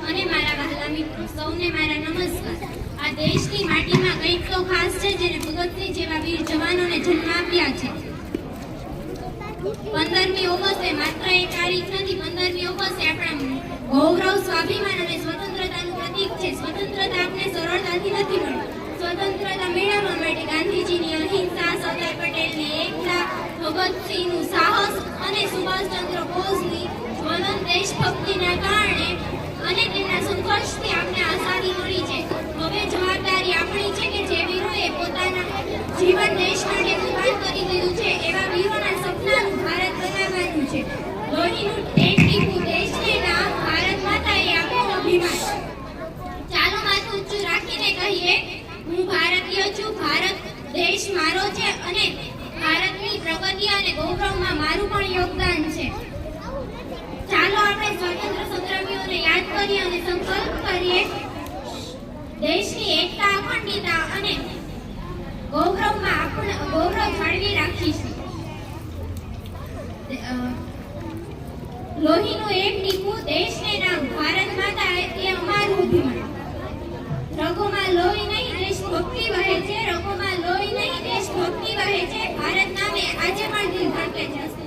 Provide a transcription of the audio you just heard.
અને મારા વહાલા મિત્રો સૌને મારા નમસ્કાર। આ દેશની માટીમાં કંઈક તો ખાસ છે જેને ભગતસિંહ જેવા વીર જવાનોને જન્મ આપ્યા છે। 15મી ઓગસ્ટે માત્ર એક તારીખ નથી, 15મી ઓગસ્ટે આપણા ગૌરવ, સ્વાભિમાન અને સ્વતંત્રતાનું પ્રતીક છે। સ્વતંત્રતા આપને સરળતાથી નથી મળી। સ્વતંત્રતા મેળવવા માટે ગાંધીજીની અહિંસા, સરદાર પટેલની એકતા, ભગતસિંહનું સાહસ અને સુભાષચંદ્ર બોઝની જ્વલંત દેશભક્તિના કારણે અને તેમના સંઘર્ષથી આપણે આઝાદી મળી છે। હવે જવાબદારી આપણી છે કે જે વીરોએ પોતાના જીવન દેશ માટે કુરબાન કરી દીધું છે એવા વીરોના સપનાનું ભારત બનાવવાનું છે। લોહીનું એક ટીપું દેશને નામ, ભારત માતાએ આપણું અભિમાન। ચાલો માથું ઊંચું રાખીને કહીએ, હું ભારતીય છું, ભારત દેશ મારો છે અને ભારતની પ્રગતિ અને ગૌરવમાં મારું પણ યોગદાન છે। ચાલો આપણે સ્વતંત્ર સંગ્રામીઓને યાદ કરીએ અને સંકલ્પ કરીએ દેશની એકતા, અખંડિતતા અને ગૌરવમાં આપણે ગૌરવ જાળવી રાખીશું। લોહીનું એક ટીપું દેશને નામ, ભારત માતા એ અમારું અભિમાન। રગોમાં લોહી નહીં દેશભક્તિ વહે છે, રગોમાં લોહી નહીં દેશભક્તિ વહે છે। ભારત નામે આજે પણ દિલ ધડકે છે।